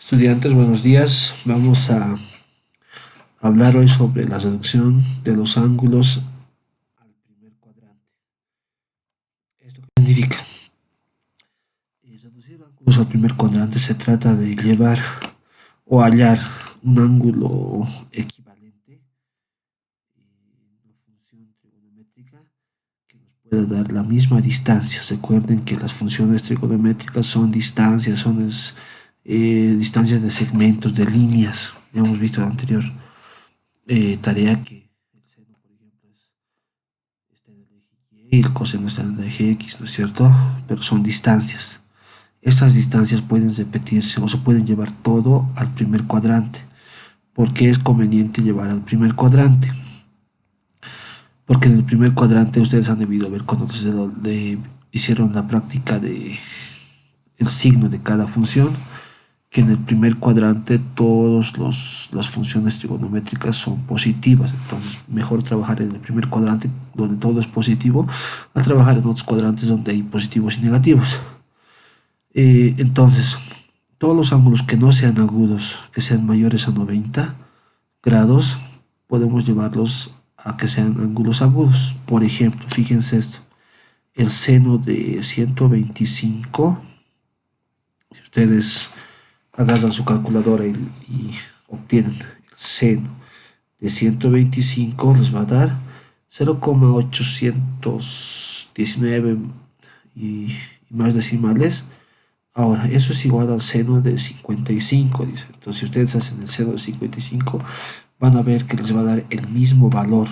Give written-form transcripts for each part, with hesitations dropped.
Estudiantes, buenos días. Vamos a hablar hoy sobre la reducción de los ángulos al primer cuadrante. ¿Esto qué significa? Reducir ángulos al primer cuadrante se trata de llevar o hallar un ángulo equivalente en una función trigonométrica que nos pueda dar la misma distancia. Recuerden que las funciones trigonométricas son distancias, distancias de segmentos, de líneas. Ya hemos visto en la anterior tarea que el seno, por ejemplo, está en el eje Y y el coseno está en el eje X, ¿no es cierto? Pero son distancias. Estas distancias pueden repetirse o se pueden llevar todo al primer cuadrante. ¿Por qué es conveniente llevar al primer cuadrante? Porque en el primer cuadrante ustedes han debido ver cuando hicieron la práctica de el signo de cada función, que en el primer cuadrante todas las funciones trigonométricas son positivas. Entonces, mejor trabajar en el primer cuadrante donde todo es positivo, a trabajar en otros cuadrantes donde hay positivos y negativos. Entonces, todos los ángulos que no sean agudos, que sean mayores a 90 grados, podemos llevarlos a que sean ángulos agudos. Por ejemplo, fíjense esto, el seno de 125, si ustedes agarran su calculadora y obtienen el seno de 125, les va a dar 0,819 y más decimales. Ahora, eso es igual al seno de 55, dice. Entonces, si ustedes hacen el seno de 55, van a ver que les va a dar el mismo valor,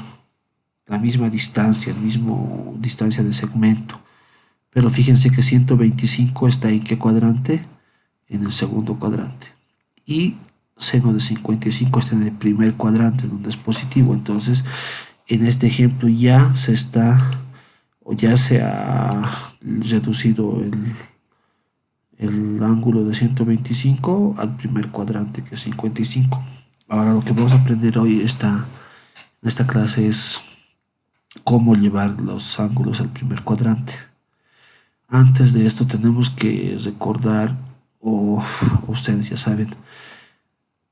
la misma distancia, el mismo distancia de segmento. Pero fíjense que 125 está en qué cuadrante? En el segundo cuadrante. Y seno de 55 está en el primer cuadrante, donde es positivo. Entonces, en este ejemplo ya se ha reducido el ángulo de 125 al primer cuadrante, que es 55. Ahora lo que vamos a aprender hoy en esta clase es cómo llevar los ángulos al primer cuadrante. Antes de esto tenemos que recordar, o ustedes ya saben,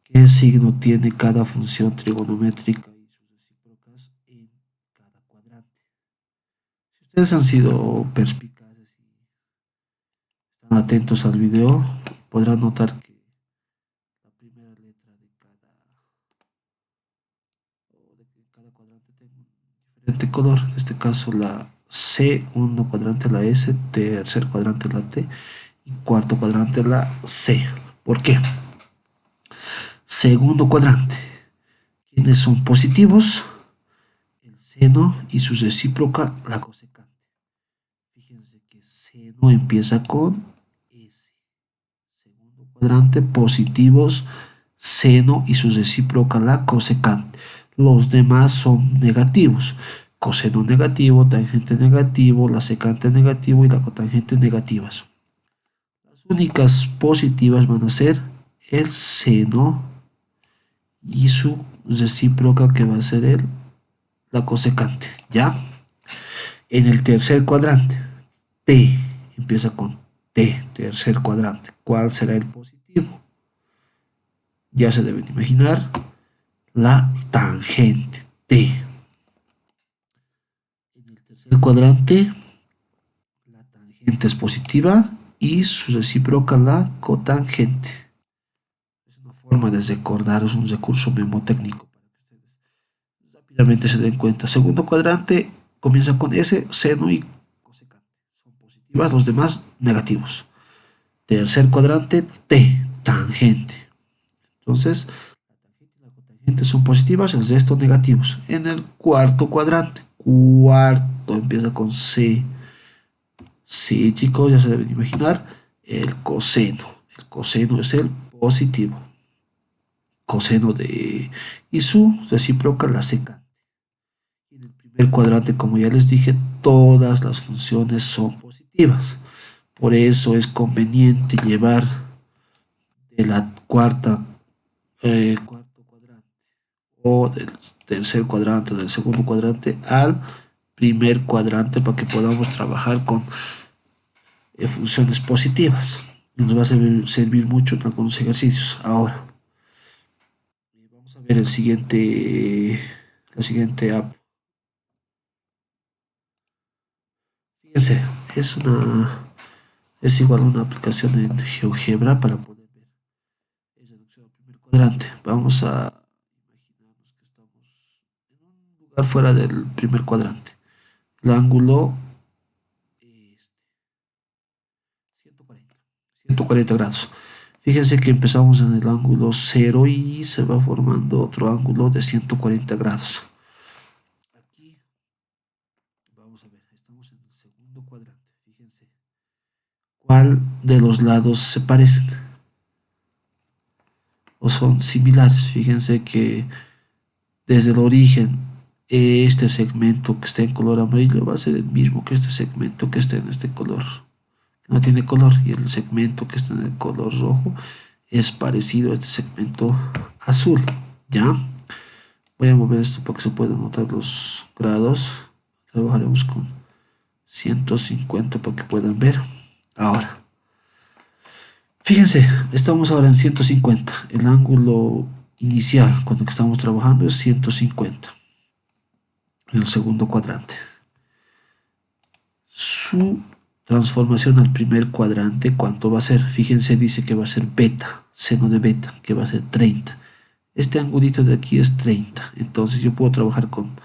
qué signo tiene cada función trigonométrica y sus recíprocas en cada cuadrante. Si ustedes han sido perspicaces y están atentos al video, podrán notar que la primera letra de cada cuadrante tiene un diferente color. En este caso la C1 cuadrante la S, tercer cuadrante la T y cuarto cuadrante la C. ¿Por qué? Segundo cuadrante, ¿quiénes son positivos? El seno y su recíproca, la cosecante. Fíjense que seno empieza con S. Segundo cuadrante, positivos, seno y su recíproca, la cosecante. Los demás son negativos. Coseno negativo, tangente negativo, la secante negativo y la cotangente negativas. Las únicas positivas van a ser el seno y su recíproca, que va a ser la cosecante, ¿ya? En el tercer cuadrante, T, empieza con T, tercer cuadrante. ¿Cuál será el positivo? Ya se deben imaginar, la tangente, T. En el tercer cuadrante, la tangente es positiva y su recíproca, la cotangente. Es una forma de recordar, es un recurso memotécnico para que ustedes rápidamente se den cuenta. Segundo cuadrante comienza con S, seno y cosecante. Son positivas, los demás negativos. Tercer cuadrante, T, tangente. Entonces, la tangente y la cotangente son positivas, el resto negativos. En el cuarto cuadrante, empieza con C. Sí, chicos, ya se deben imaginar, el coseno. El coseno es el positivo. Coseno y su recíproca, la secante. En el primer cuadrante, como ya les dije, todas las funciones son positivas. Por eso es conveniente llevar de la cuarto cuadrante o del tercer cuadrante o del segundo cuadrante al primer cuadrante para que podamos trabajar con funciones positivas. Nos va a servir mucho en algunos ejercicios. Ahora, vamos a ver la siguiente app. Fíjense, es igual a una aplicación en GeoGebra para poder ver el reducción al primer cuadrante. Vamos a imaginarnos que estamos en un lugar fuera del primer cuadrante. El ángulo es 140, 140 grados. Fíjense que empezamos en el ángulo 0 y se va formando otro ángulo de 140 grados. Aquí vamos a ver, estamos en el segundo cuadrante. Fíjense cuál de los lados se parecen o son similares. Fíjense que desde el origen este segmento que está en color amarillo va a ser el mismo que este segmento que está en este color, que no tiene color, y el segmento que está en el color rojo es parecido a este segmento azul. Ya voy a mover esto para que se puedan notar los grados. Trabajaremos con 150 para que puedan ver. Ahora, fíjense, estamos ahora en 150. El ángulo inicial cuando estamos trabajando es 150 en el segundo cuadrante. Su transformación al primer cuadrante, ¿cuánto va a ser? Fíjense, dice que va a ser beta, seno de beta, que va a ser 30. Este angulito de aquí es 30. Entonces yo puedo trabajar con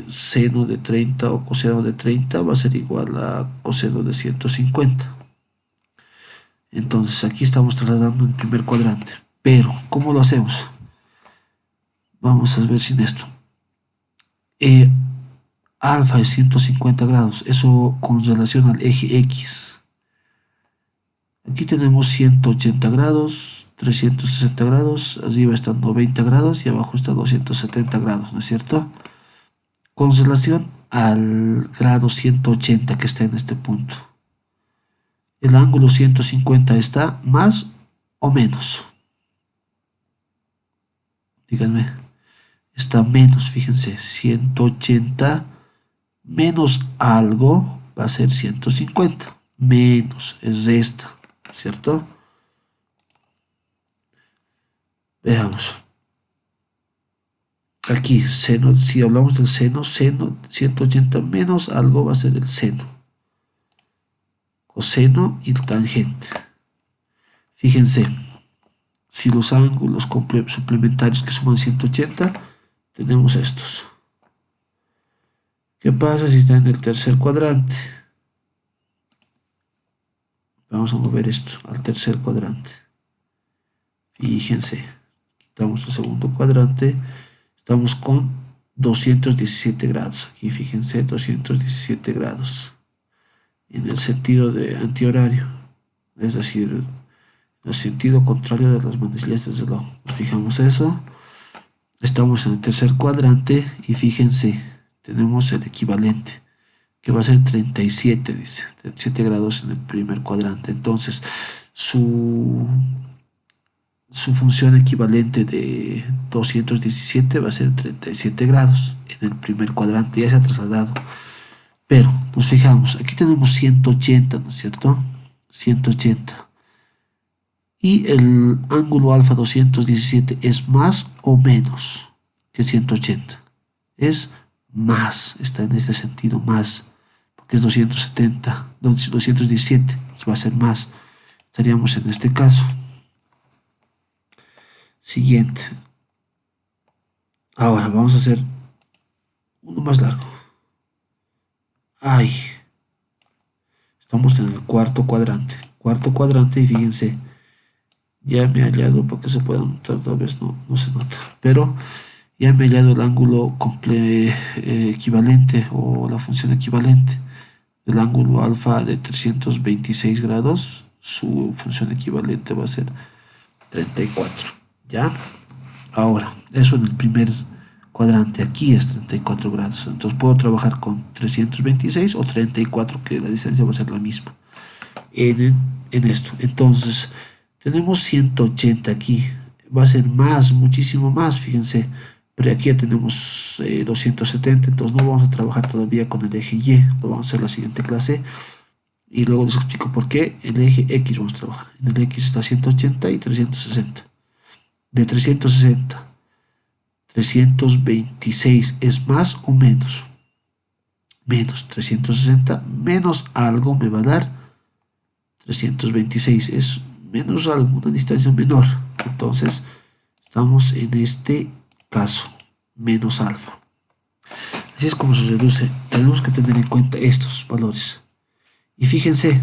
seno de 30 o coseno de 30 va a ser igual a coseno de 150. Entonces aquí estamos trasladando el primer cuadrante. Pero, ¿cómo lo hacemos? Vamos a ver sin esto. Alfa es 150 grados. Eso con relación al eje X. Aquí tenemos 180 grados, 360 grados. Arriba están 90 grados y abajo está 270 grados, ¿no es cierto? Con relación al grado 180 que está en este punto. El ángulo 150 está más o menos. Díganme. Está menos, fíjense. 180 menos algo va a ser 150. Menos es esta, ¿cierto? Veamos. Aquí, seno, si hablamos del seno, 180 menos algo va a ser el seno. Coseno y tangente. Fíjense, si los ángulos suplementarios que suman 180, tenemos estos. ¿Qué pasa si está en el tercer cuadrante? Vamos a mover esto al tercer cuadrante. Fíjense, quitamos el segundo cuadrante, estamos con 217 grados. Aquí fíjense, 217 grados. En el sentido de antihorario, es decir, en el sentido contrario de las manecillas del reloj. Nos fijamos eso. Estamos en el tercer cuadrante y fíjense, tenemos el equivalente, que va a ser 37, dice, 37 grados en el primer cuadrante. Entonces, su función equivalente de 217 va a ser 37 grados en el primer cuadrante, ya se ha trasladado. Pero nos fijamos, aquí tenemos 180, ¿no es cierto? 180. Y el ángulo alfa 217 es más o menos que 180. Es más, está en este sentido más, porque es 270, 217, va a ser más. Estaríamos en este caso. Siguiente. Ahora vamos a hacer uno más largo. Ay, estamos en el cuarto cuadrante. Cuarto cuadrante y fíjense, ya me he hallado, porque se puede notar, tal vez no se nota, pero ya me he hallado el ángulo equivalente o la función equivalente del ángulo alfa de 326 grados. Su función equivalente va a ser 34. ¿Ya? Ahora, eso en el primer cuadrante, aquí es 34 grados. Entonces puedo trabajar con 326 o 34, que la distancia va a ser la misma en esto. Entonces, tenemos 180 aquí. Va a ser más, muchísimo más, fíjense. Pero aquí ya tenemos 270, entonces no vamos a trabajar todavía con el eje Y. Lo vamos a hacer la siguiente clase. Y luego les explico por qué el eje X vamos a trabajar. En el X está 180 y 360. De 360, 326 es más o menos. Menos 360 menos algo me va a dar 326. Es menos algo, una distancia menor. Entonces, estamos en este caso, menos alfa. Así es como se reduce. Tenemos que tener en cuenta estos valores. Y fíjense,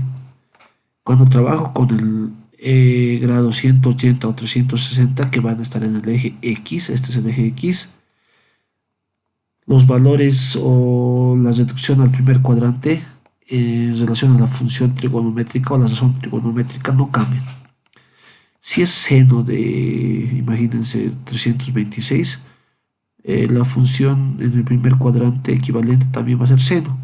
cuando trabajo con el grado 180 o 360 que van a estar en el eje X, este es el eje X, los valores o la reducción al primer cuadrante en relación a la función trigonométrica o la razón trigonométrica no cambian. Si es seno de, imagínense, 326, la función en el primer cuadrante equivalente también va a ser seno.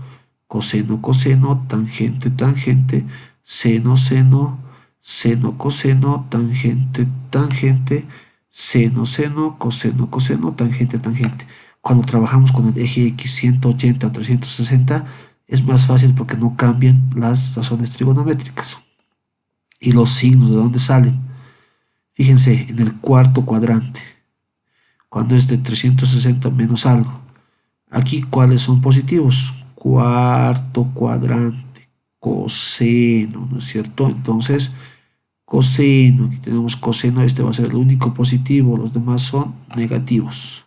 Coseno, coseno, tangente, tangente, seno, seno, seno, coseno, tangente, tangente, seno, seno, coseno, coseno, tangente, tangente. Cuando trabajamos con el eje X 180 o 360 es más fácil porque no cambian las razones trigonométricas. Y los signos, ¿de dónde salen? Fíjense, en el cuarto cuadrante, cuando es de 360 menos algo. Aquí, ¿cuáles son positivos? Cuarto cuadrante, coseno, ¿no es cierto? Entonces, coseno, aquí tenemos coseno, este va a ser el único positivo, los demás son negativos.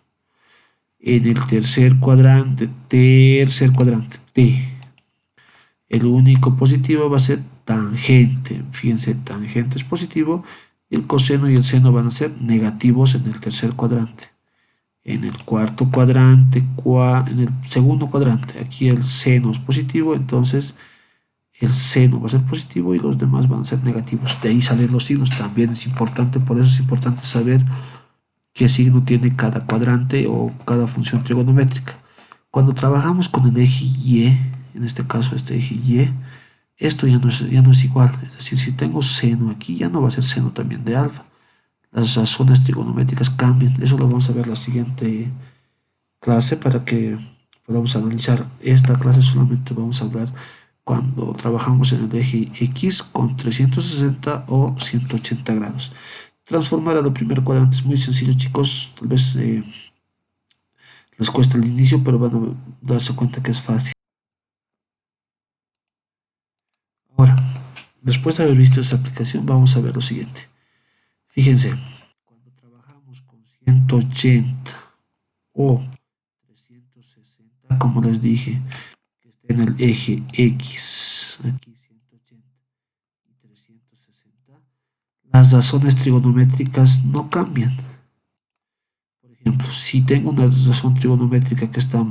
En el tercer cuadrante, T, el único positivo va a ser tangente. Fíjense, tangente es positivo y el coseno y el seno van a ser negativos en el tercer cuadrante. En el cuarto cuadrante, en el segundo cuadrante, aquí el seno es positivo, entonces el seno va a ser positivo y los demás van a ser negativos. De ahí salen los signos, también es importante, por eso es importante saber qué signo tiene cada cuadrante o cada función trigonométrica. Cuando trabajamos con el eje Y, en este caso este eje Y, esto ya no es igual. Es decir, si tengo seno aquí, ya no va a ser seno también de alfa. Las razones trigonométricas cambian. Eso lo vamos a ver en la siguiente clase para que podamos analizar. Esta clase solamente vamos a hablar cuando trabajamos en el eje X con 360 o 180 grados. Transformar a lo primer cuadrante es muy sencillo, chicos. Tal vez les cuesta el inicio, pero van a darse cuenta que es fácil. Ahora, después de haber visto esa aplicación, vamos a ver lo siguiente. Fíjense, cuando trabajamos con 180 o 360, como les dije, que está en el eje X, aquí 180 y 360, las razones trigonométricas no cambian. Por ejemplo, si tengo una razón trigonométrica que está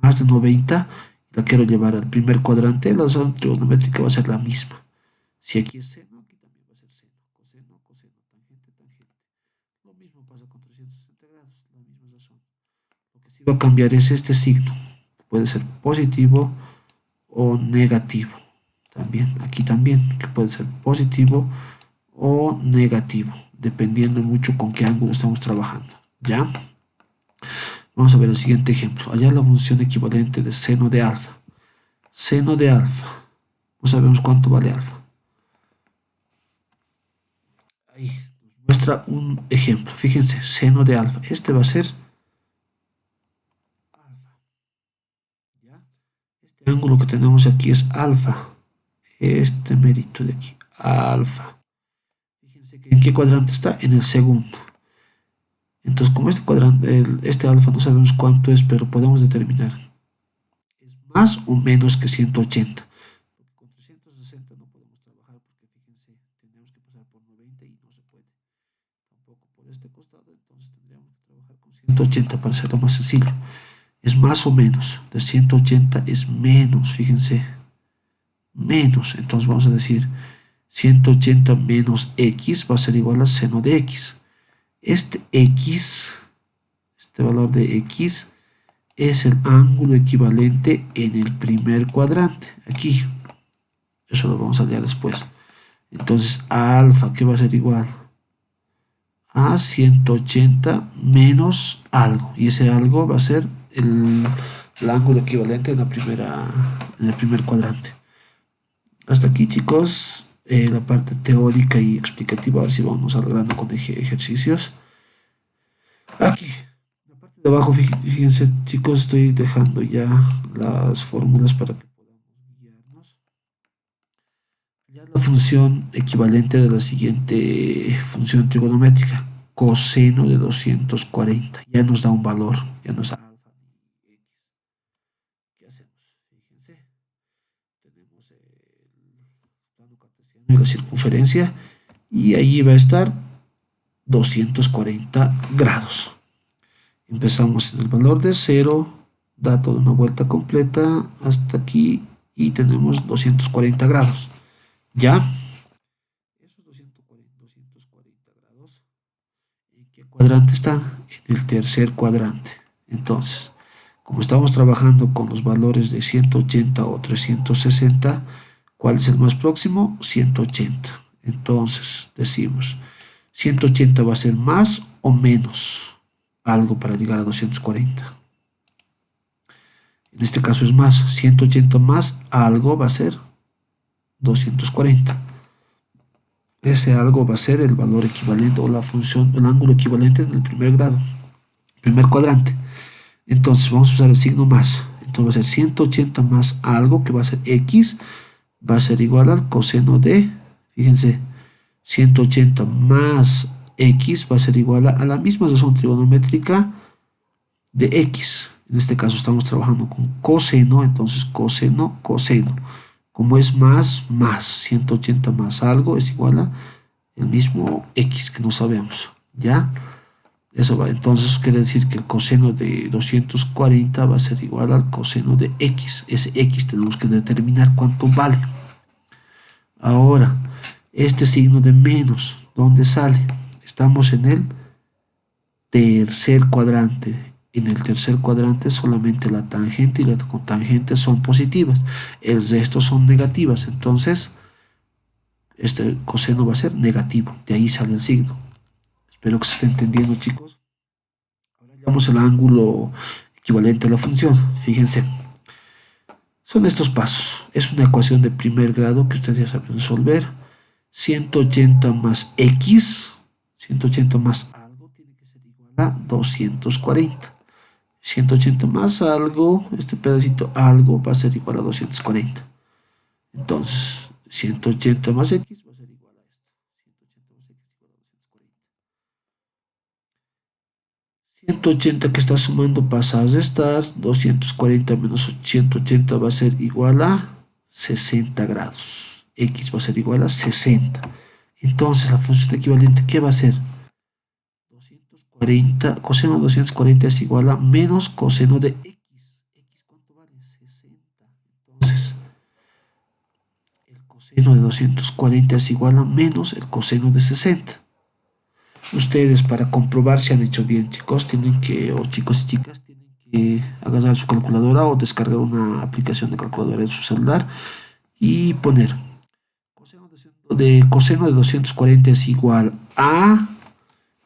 más de 90, la quiero llevar al primer cuadrante, la razón trigonométrica va a ser la misma. Si aquí es seno, aquí también va a ser seno, coseno, coseno, tangente, tangente. Lo mismo pasa con 360 grados, la misma razón. Lo que sí va a cambiar es este signo, que puede ser positivo o negativo. También, aquí también, que puede ser positivo o negativo, dependiendo mucho con qué ángulo estamos trabajando. ¿Ya? Vamos a ver el siguiente ejemplo. Allá la función equivalente de seno de alfa. Seno de alfa. No sabemos cuánto vale alfa. Ahí nos muestra un ejemplo. Fíjense, seno de alfa. Este va a ser alfa. ¿Ya? Este ángulo que tenemos aquí es alfa. Este mérito de aquí. Alfa. Fíjense que en qué cuadrante está. En el segundo. Entonces, como este cuadrante, este alfa no sabemos cuánto es, pero podemos determinar. Es más o menos que 180. Con 360 no podemos trabajar porque fíjense, tenemos que pasar por 90 y no se puede. Tampoco por este costado, entonces tendríamos que trabajar con 180 para hacerlo más sencillo. Es más o menos. De 180 es menos, fíjense. Menos. Entonces vamos a decir 180 menos x va a ser igual a seno de x. Este x, este valor de x, es el ángulo equivalente en el primer cuadrante. Aquí. Eso lo vamos a hallar después. Entonces, alfa, ¿qué va a ser igual? A 180 menos algo. Y ese algo va a ser el ángulo equivalente en el primer cuadrante. Hasta aquí, chicos, la parte teórica y explicativa. A ver si vamos al grano con ejercicios. Aquí, la parte de abajo, fíjense, chicos, estoy dejando ya las fórmulas para que podamos guiarnos. Ya la función equivalente de la siguiente función trigonométrica, coseno de 240. Ya nos da un valor, ya nos da alfa y x. ¿Qué hacemos? Fíjense, tenemos el plano cartesiano y la circunferencia, y allí va a estar 240 grados. Empezamos en el valor de 0, da toda una vuelta completa hasta aquí y tenemos 240 grados. ¿Ya? Esos 240 grados, ¿en qué cuadrante están? En el tercer cuadrante. Entonces, como estamos trabajando con los valores de 180 o 360, ¿cuál es el más próximo? 180. Entonces, decimos, 180 va a ser más o menos algo para llegar a 240. En este caso es más, 180 más algo va a ser 240. Ese algo va a ser el valor equivalente o la función, el ángulo equivalente en el primer grado, primer cuadrante. Entonces vamos a usar el signo más. Entonces va a ser 180 más algo, que va a ser x, va a ser igual al coseno de, fíjense, 180 más x va a ser igual a la misma razón trigonométrica de x. En este caso estamos trabajando con coseno, entonces coseno, coseno. Como es más, 180 más algo es igual a el mismo x que no sabemos, ¿ya? Eso va, entonces quiere decir que el coseno de 240 va a ser igual al coseno de x. Ese x tenemos que determinar cuánto vale. Ahora, este signo de menos, ¿dónde sale? Estamos en el tercer cuadrante. En el tercer cuadrante solamente la tangente y la cotangente son positivas. El resto son negativas. Entonces, este coseno va a ser negativo. De ahí sale el signo. Espero que se esté entendiendo, chicos. Ahora hallamos el ángulo equivalente a la función. Fíjense. Son estos pasos. Es una ecuación de primer grado que ustedes ya saben resolver. 180 más x, 180 más algo, tiene que ser igual a 240. 180 más algo, este pedacito algo va a ser igual a 240. Entonces, 180 más x va a ser igual a esto. 180 más x igual a 240. 180 que está sumando pasa a restar. 240 menos 180 va a ser igual a 60 grados. X va a ser igual a 60. Entonces, la función equivalente, ¿qué va a ser? 240, coseno de 240 es igual a menos coseno de x. ¿X cuánto vale? 60. Entonces, el coseno de 240 es igual a menos el coseno de 60. Ustedes, para comprobar si han hecho bien, chicos, tienen que, o chicos y chicas, tienen que agarrar su calculadora o descargar una aplicación de calculadora en su celular y poner coseno de 240 es igual a,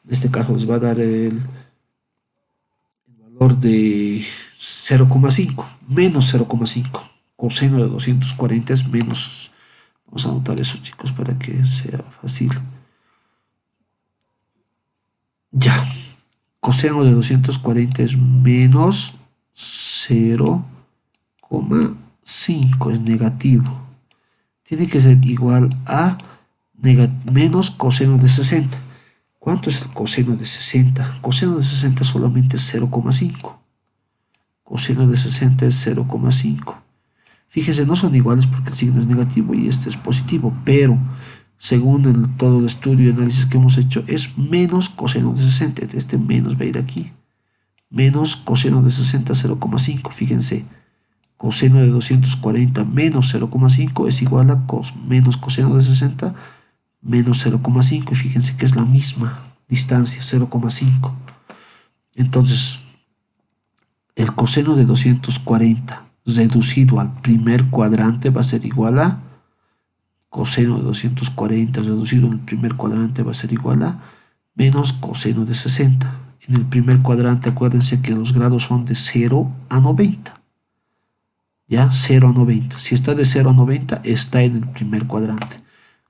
en este caso les va a dar el valor de 0,5, menos 0,5. Coseno de 240 es menos, vamos a anotar eso, chicos, para que sea fácil. Ya, coseno de 240 es menos 0,5, es negativo. Tiene que ser igual a menos coseno de 60. ¿Cuánto es el coseno de 60? Coseno de 60 solamente es 0,5. Coseno de 60 es 0,5. Fíjense, no son iguales porque el signo es negativo y este es positivo, pero según todo el estudio y análisis que hemos hecho, es menos coseno de 60. Este menos va a ir aquí. Menos coseno de 60, 0,5. Fíjense, coseno de 240 menos 0,5 es igual a menos coseno de 60 menos 0,5. Y fíjense que es la misma distancia, 0,5. Entonces, el coseno de 240 reducido al primer cuadrante va a ser igual a coseno de 240 reducido en el primer cuadrante va a ser igual a menos coseno de 60. En el primer cuadrante acuérdense que los grados son de 0 a 90. ya 0 a 90. Si está de 0 a 90, está en el primer cuadrante.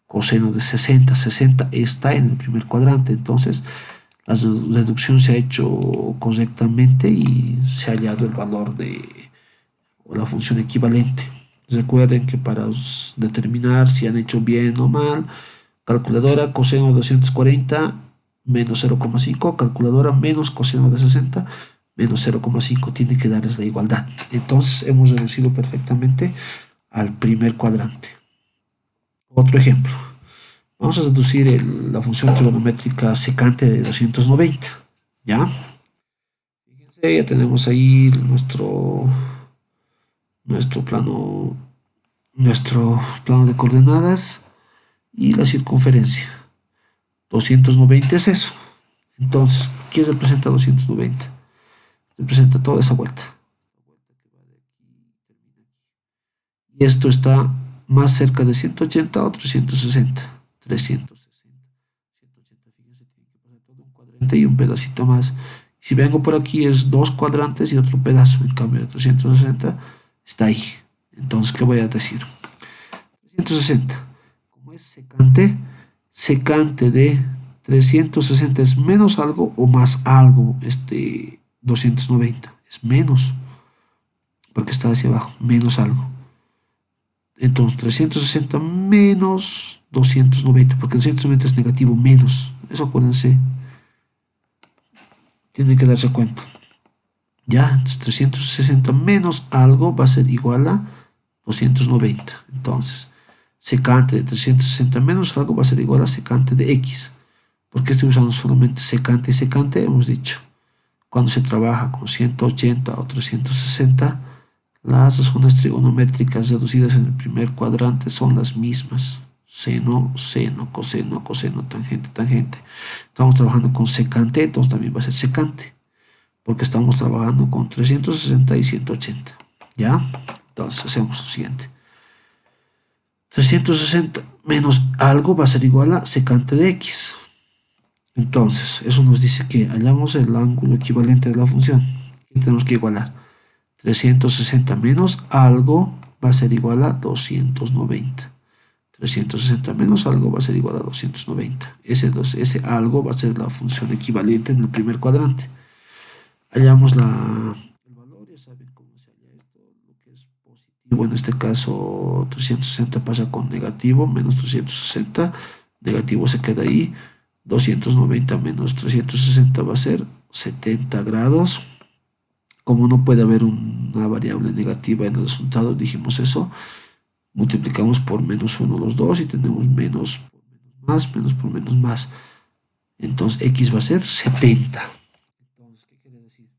Coseno de 60, 60 está en el primer cuadrante. Entonces, la reducción se ha hecho correctamente y se ha hallado el valor de o la función equivalente. Recuerden que para determinar si han hecho bien o mal, calculadora coseno de 240 menos 0,5, calculadora menos coseno de 60 menos 0,5, tiene que darles la igualdad. Entonces hemos reducido perfectamente al primer cuadrante. Otro ejemplo. Vamos a reducir la función trigonométrica secante de 290. ¿Ya? Fíjense, ya tenemos ahí nuestro plano, nuestro plano de coordenadas y la circunferencia. 290 es eso. Entonces, ¿qué representa 290? Representa toda esa vuelta. Y esto está más cerca de 180 o 360. 360. 180, fíjense, tiene que pasar todo un cuadrante y un pedacito más. Si vengo por aquí es dos cuadrantes y otro pedazo. En cambio, de 360 está ahí. Entonces, ¿qué voy a decir? 360. Como es secante, secante de 360 es menos algo o más algo. 290 es menos, porque está hacia abajo, menos algo. Entonces 360 menos 290, porque 290 es negativo, menos. Eso acuérdense, tienen que darse cuenta. Ya, entonces 360 menos algo va a ser igual a 290. Entonces, secante de 360 menos algo va a ser igual a secante de x. ¿Por qué estoy usando solamente secante y secante? Hemos dicho, cuando se trabaja con 180 o 360, las razones trigonométricas reducidas en el primer cuadrante son las mismas. Seno, seno, coseno, coseno, tangente, tangente. Estamos trabajando con secante, entonces también va a ser secante, porque estamos trabajando con 360 y 180. ¿Ya? Entonces hacemos lo siguiente. 360 menos algo va a ser igual a secante de x. Entonces, eso nos dice que hallamos el ángulo equivalente de la función. ¿Qué tenemos que igualar? 360 menos algo va a ser igual a 290. 360 menos algo va a ser igual a 290. Ese algo va a ser la función equivalente en el primer cuadrante. Hallamos el valor, ya saben cómo se halla esto, lo que es positivo. En este caso, 360 pasa con negativo, menos 360. Negativo se queda ahí. 290 menos 360 va a ser 70 grados. Como no puede haber una variable negativa en el resultado, dijimos eso, multiplicamos por menos 1 los dos y tenemos menos por menos más, menos por menos más. Entonces x va a ser 70. Entonces, ¿qué quiere decir?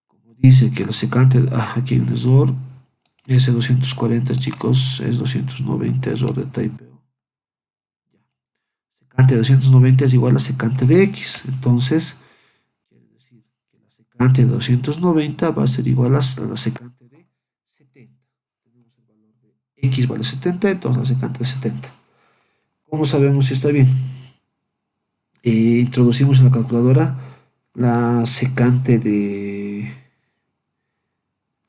Como dice que la secante, aquí hay un error, ese 240 chicos es 290, error de typeo. Secante de 290 es igual a secante de x, entonces quiere decir que la secante de 290 va a ser igual a la secante de 70. Tenemos el valor de x vale 70, entonces la secante de 70. ¿Cómo sabemos si está bien? Introducimos en la calculadora la secante de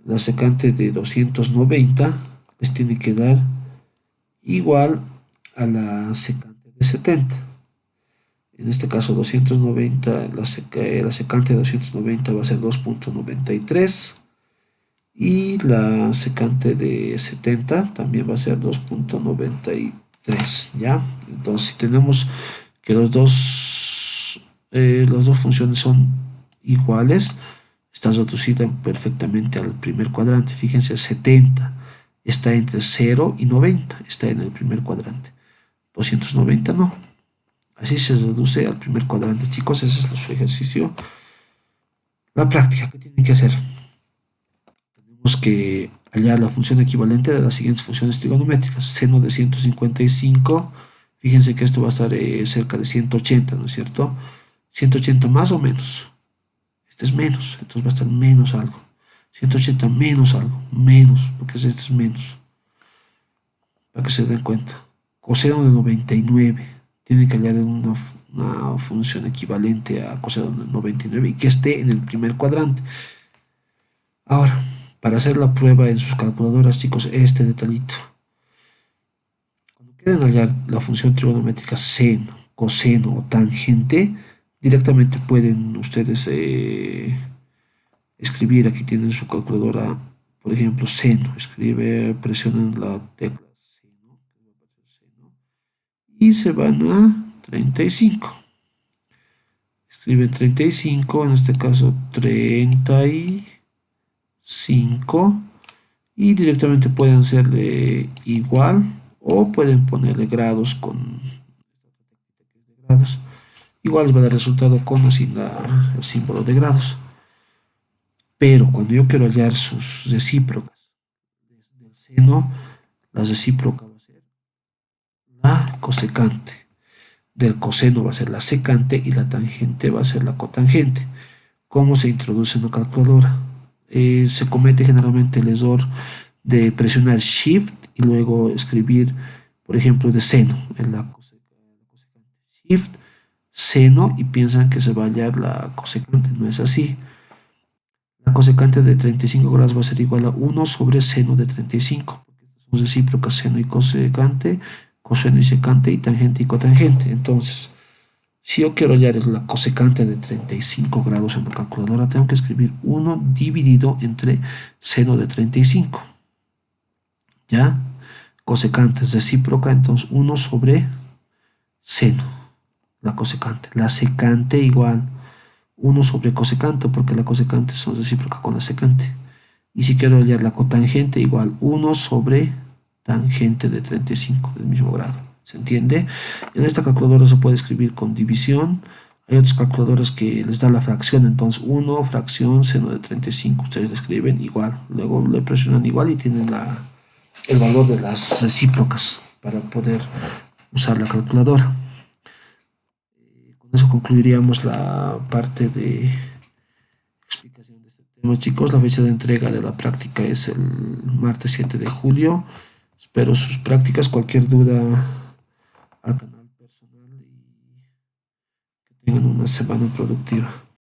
290, les tiene que dar igual a la secante de 70. En este caso 290, la secante de 290 va a ser 2.93 y la secante de 70 también va a ser 2.93, ¿ya? Entonces, si tenemos que las dos funciones son iguales, está reducida perfectamente al primer cuadrante. Fíjense, 70 está entre 0 y 90, está en el primer cuadrante. 290 no. Así se reduce al primer cuadrante, chicos. Ese es su ejercicio. La práctica que tienen que hacer. Tenemos que hallar la función equivalente de las siguientes funciones trigonométricas. Seno de 155. Fíjense que esto va a estar cerca de 180, ¿no es cierto? 180 más o menos. Este es menos, entonces va a estar menos algo. 180 menos algo, menos, porque este es menos. Para que se den cuenta. Coseno de 99. Tiene que hallar una función equivalente a coseno de 99 y que esté en el primer cuadrante. Ahora, para hacer la prueba en sus calculadoras, chicos, este detallito. Cuando quieren hallar la función trigonométrica seno, coseno o tangente, directamente pueden ustedes escribir, aquí tienen su calculadora, por ejemplo, seno, presionan la tecla seno y se van a 35. Escriben 35, en este caso 35, y directamente pueden hacerle igual o pueden ponerle grados con grados. Igual les va a dar resultado con o sin el símbolo de grados. Pero cuando yo quiero hallar sus recíprocas del seno, la recíproca va a ser la cosecante. Del coseno va a ser la secante y la tangente va a ser la cotangente. ¿Cómo se introduce en la calculadora? Se comete generalmente el error de presionar Shift y luego escribir, por ejemplo, de seno en la cosecante. Shift, seno y piensan que se va a hallar la cosecante. No es así. La cosecante de 35 grados va a ser igual a 1 sobre seno de 35. Son recíprocas seno y cosecante, coseno y secante y tangente y cotangente. Entonces, si yo quiero hallar la cosecante de 35 grados en la calculadora, tengo que escribir 1 dividido entre seno de 35. ¿Ya? Cosecante es recíproca, entonces 1 sobre seno, la cosecante. La secante igual 1 sobre cosecante, porque la cosecante son recíproca con la secante. Y si quiero hallar la cotangente, igual 1 sobre tangente de 35 del mismo grado. ¿Se entiende? En esta calculadora se puede escribir con división. Hay otras calculadoras que les da la fracción, entonces 1 fracción seno de 35. Ustedes le escriben igual, luego le presionan igual y tienen el valor de las recíprocas para poder usar la calculadora. Con eso concluiríamos la parte de explicación de este tema, chicos. La fecha de entrega de la práctica es el martes 7 de julio. Espero sus prácticas. Cualquier duda al canal personal y que tengan una semana productiva.